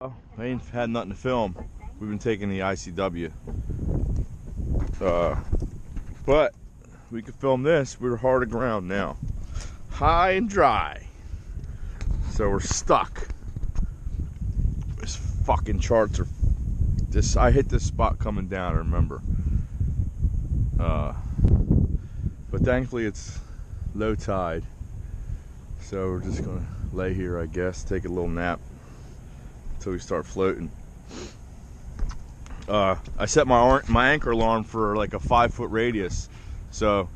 I ain't had nothing to film. We've been taking the ICW. But we could film this. We're hard aground now. High and dry. So we're stuck. This fucking charts are... I hit this spot coming down, I remember. But thankfully it's low tide. So we're just gonna lay here, I guess, take a little nap until we start floating. I set my anchor alarm for like a 5-foot radius, so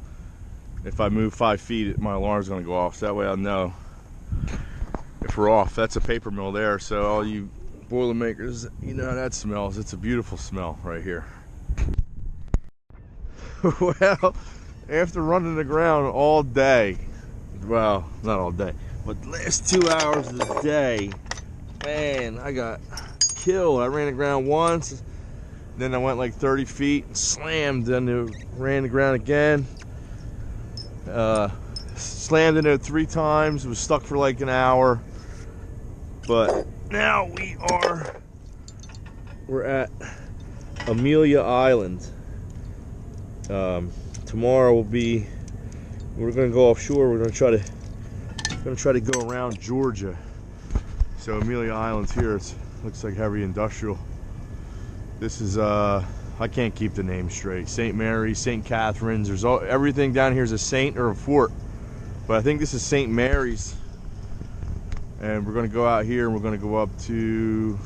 if I move 5 feet, my alarm's gonna go off. So that way I'll know if we're off. That's a paper mill there, so all you Boilermakers, you know how that smells. It's a beautiful smell right here. Well, after running the ground all day, well, not all day, but the last 2 hours of the day, man, I got killed. I ran the ground once, then I went like 30 feet and slammed, then ran the ground again. Slammed into it 3 times, was stuck for like an hour. But now we're at Amelia Island. Tomorrow we're gonna go offshore. We're gonna try to go around Georgia. So Amelia Island's here. It looks like heavy industrial. This is I can't keep the name straight. St. Mary's, St. Catherine's. There's everything down here is a saint or a fort, but I think this is St. Mary's. And we're gonna go out here and we're gonna go up to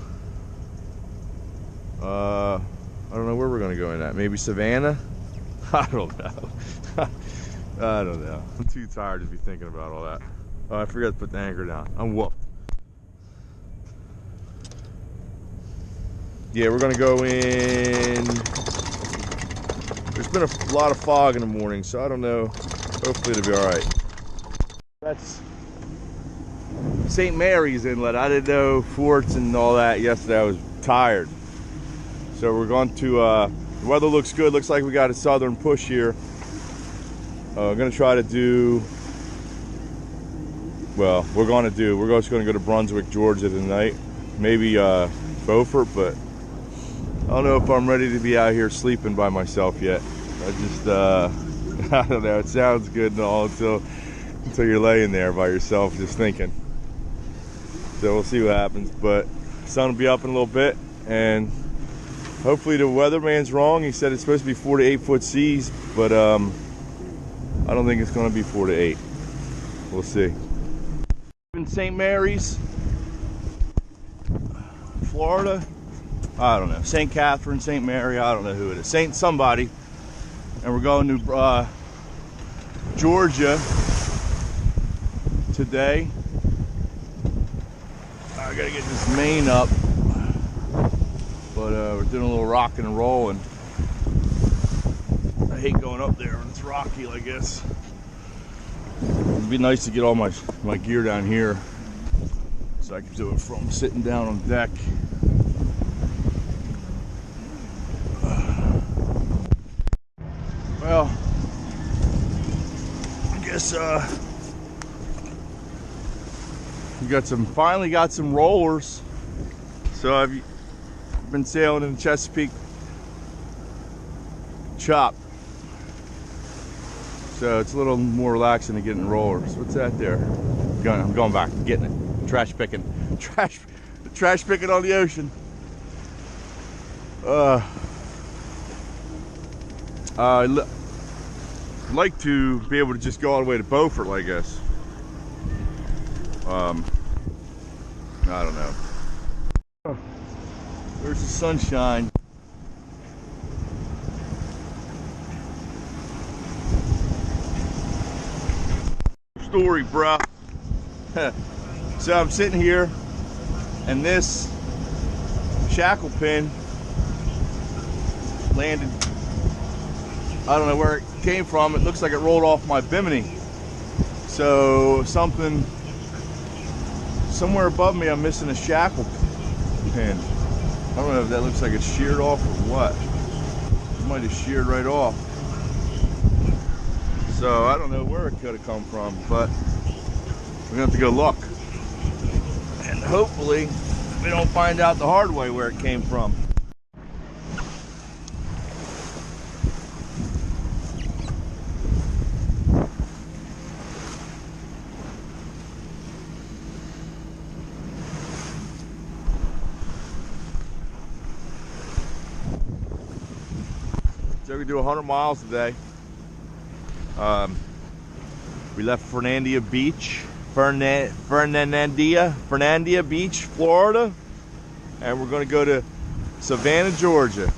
I don't know where we're gonna go in that. Maybe Savannah? I don't know. I don't know. I'm too tired to be thinking about all that. Oh, I forgot to put the anchor down. I'm whooped. Yeah, we're gonna go in. There's been a lot of fog in the morning, so I don't know. Hopefully it'll be alright. That's St. Mary's Inlet. I didn't know forts and all that yesterday. I was tired. So we're going to, the weather looks good. Looks like we got a southern push here. We're going to try to do, well, we're just going to go to Brunswick, Georgia tonight. Maybe Beaufort, but I don't know if I'm ready to be out here sleeping by myself yet. I just, I don't know. It sounds good and all until you're laying there by yourself just thinking. So we'll see what happens, but sun will be up in a little bit, and hopefully the weatherman's wrong. He said it's supposed to be 4 to 8 foot seas, but I don't think it's going to be 4 to 8. We'll see. In St. Mary's, Florida, I don't know. St. Catherine, St. Mary, I don't know who it is. Saint somebody, and we're going to Georgia today. I gotta get this main up, but we're doing a little rocking and rolling. I hate going up there when it's rocky like this. It'd be nice to get all my gear down here so I can do it from sitting down on deck. Well, I guess we finally got some rollers. So I've been sailing in the Chesapeake chop, so it's a little more relaxing to get in rollers. What's that there? I'm going back, I'm getting it. Trash picking on the ocean. I'd like to be able to just go all the way to Beaufort, I guess. I don't know. There's the sunshine. Story, bruh. So I'm sitting here, and this shackle pin landed. I don't know where it came from. It looks like it rolled off my bimini. So somewhere above me, I'm missing a shackle pin. I don't know if that looks like it's sheared off or what. It might have sheared right off. So I don't know where it could have come from, but we're gonna have to go look. And hopefully we don't find out the hard way where it came from. So we do 100 miles today. We left Fernandina Beach, Fernandina Beach, Florida, and we're going to go to Savannah, Georgia.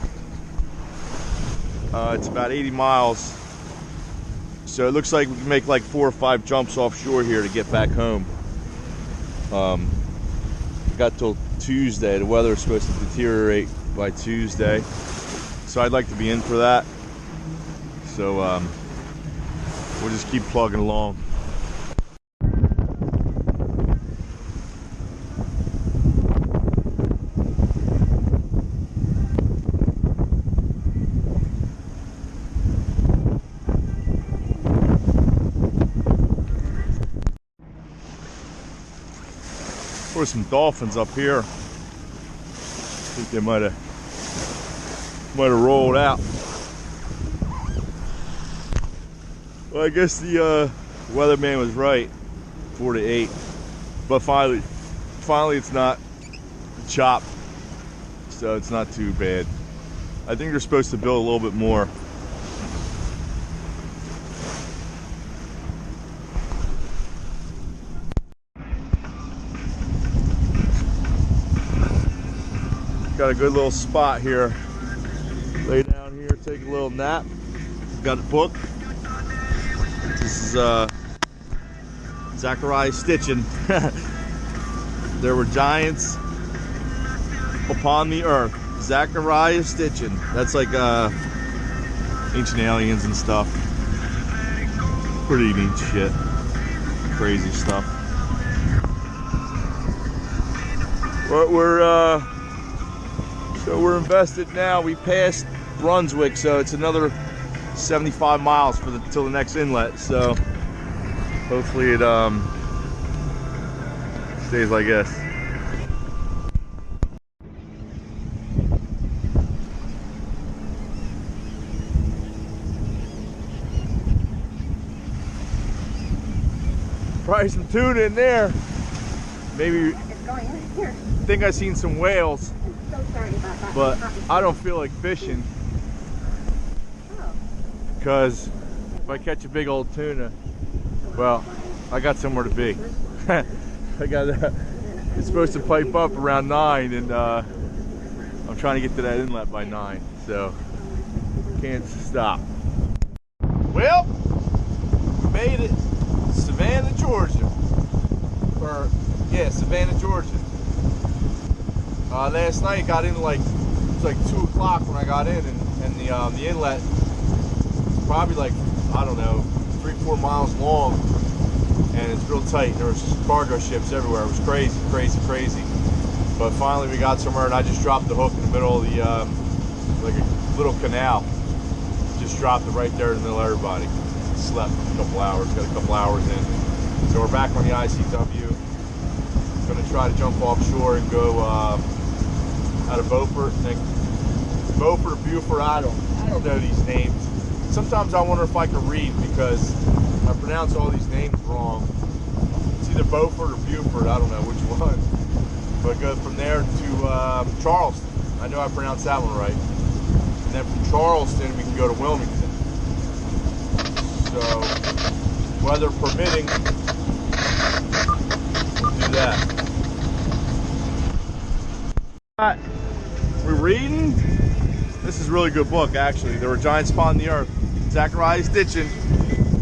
It's about 80 miles, so it looks like we can make like 4 or 5 jumps offshore here to get back home. We got till Tuesday. The weather is supposed to deteriorate by Tuesday, so I'd like to be in for that. So we'll just keep plugging along. There's some dolphins up here. I think they might have rolled out. Well, I guess the weatherman was right, 4 to 8. But finally it's not chopped, so it's not too bad. I think they're supposed to build a little bit more. Got a good little spot here. Lay down here, take a little nap. Got a book. This is Zachariah Stitchin. There were giants upon the earth. Zachariah Stitchin. That's like ancient aliens and stuff. Pretty neat shit. Crazy stuff. But we're invested now. We passed Brunswick, so it's another 75 miles till the next inlet. So hopefully it stays like this. Probably some tuna in there. Maybe. I think I seen some whales. So sorry about that. But I don't feel like fishing. Because if I catch a big old tuna, well, I got somewhere to be. It's supposed to pipe up around 9, and I'm trying to get to that inlet by 9, so can't stop. Well, we made it. Savannah, Georgia. Savannah, Georgia. Last night got in it was like 2 o'clock when I got in, and the inlet is probably like, I don't know, 3-4 miles long, and it's real tight. There was cargo ships everywhere. It was crazy, crazy, crazy. But finally we got somewhere, and I just dropped the hook in the middle of the like a little canal. Just dropped it right there in the middle of everybody. Slept for a couple hours, got a couple hours in. So we're back on the ICW. Gonna try to jump offshore and go out of Beaufort, and then Beaufort or Buford, I don't know these names. Sometimes I wonder if I can read, because I pronounce all these names wrong. It's either Beaufort or Buford, I don't know which one. But go from there to Charleston. I know I pronounced that one right. And then from Charleston we can go to Wilmington. So, weather permitting, we'll do that. Alright, we're reading. This is a really good book, actually. There were giants upon the earth. Zachariah Stitchin.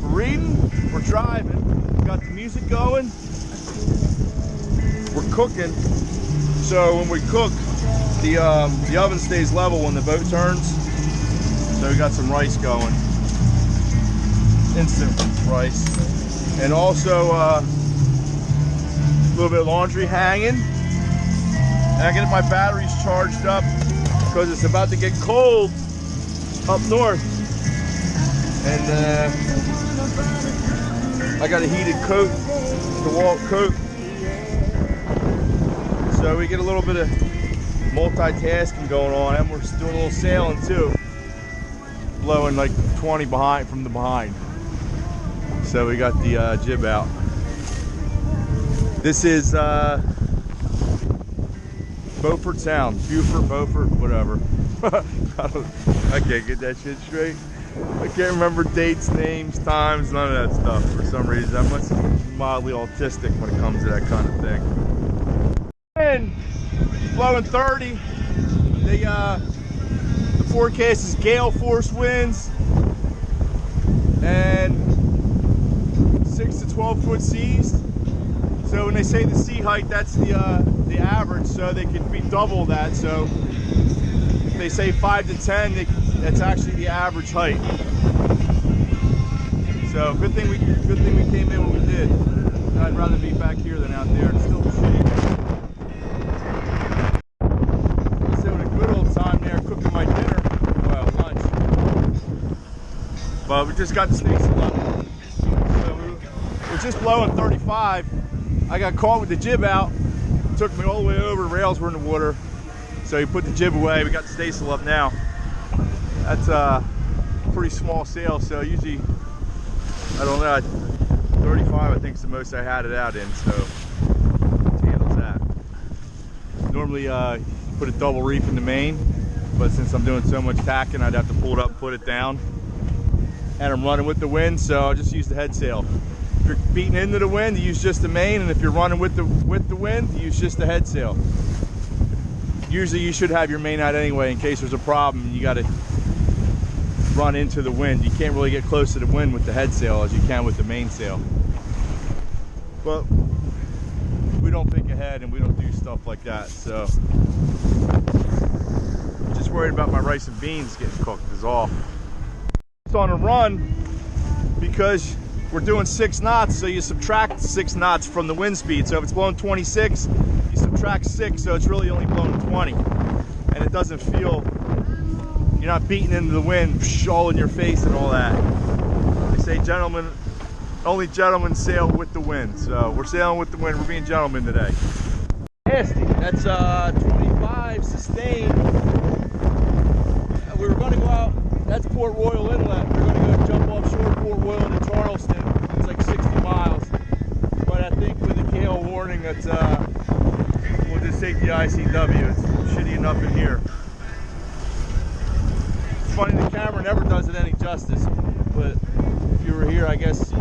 We're reading, we're driving, we got the music going, we're cooking. So when we cook, the oven stays level when the boat turns. So we got some rice going. Instant rice, and also a little bit of laundry hanging, and I get my batteries charged up because it's about to get cold up north, and I got a heated coat, DeWalt coat, So we get a little bit of multitasking going on, and we're doing a little sailing too. Blowing like 20 behind from the behind. So we got the jib out. This is Beaufort Sound, Beaufort, whatever. I can't get that shit straight. I can't remember dates, names, times, none of that stuff for some reason. I must be mildly autistic when it comes to that kind of thing. And blowing 30. The forecast is gale force winds and 6 to 12 foot seas. So when they say the sea height, that's the average. So they could be double that. So if they say 5 to 10, that's actually the average height. So good thing we came in when we did. I'd rather be back here than out there. It's still shade. Let's have a good old time there cooking my dinner. Well, lunch. But we just got the snakes level. So we're just blowing 35. I got caught with the jib out. Took me all the way over. Rails were in the water. So you put the jib away. We got the staysail up now. That's a pretty small sail. So usually, I don't know, 35 I think is the most I had it out in. So it handles that. Normally put a double reef in the main. But since I'm doing so much tacking, I'd have to pull it up, put it down. And I'm running with the wind, so I'll just use the head sail. If you're beating into the wind, you use just the main, and if you're running with the wind, you use just the head sail. Usually you should have your main out anyway in case there's a problem and you got to run into the wind. You can't really get close to the wind with the head sail as you can with the main sail. But we don't think ahead and we don't do stuff like that, so just worried about my rice and beans getting cooked is all. It's on a run because we're doing 6 knots, so you subtract 6 knots from the wind speed. So if it's blowing 26, you subtract 6, so it's really only blowing 20. And it doesn't feel, you're not beating into the wind all in your face and all that. They say gentlemen, only gentlemen sail with the wind. So we're sailing with the wind, we're being gentlemen today. Nasty, that's 25 sustained. We were gonna go out, that's Port Royal Inlet. We're gonna go jump offshore Port Royal into Charleston. It's like 60 miles. But I think with the gale warning, that's we'll just take the ICW. It's shitty enough in here. It's funny, the camera never does it any justice. But if you were here, I guess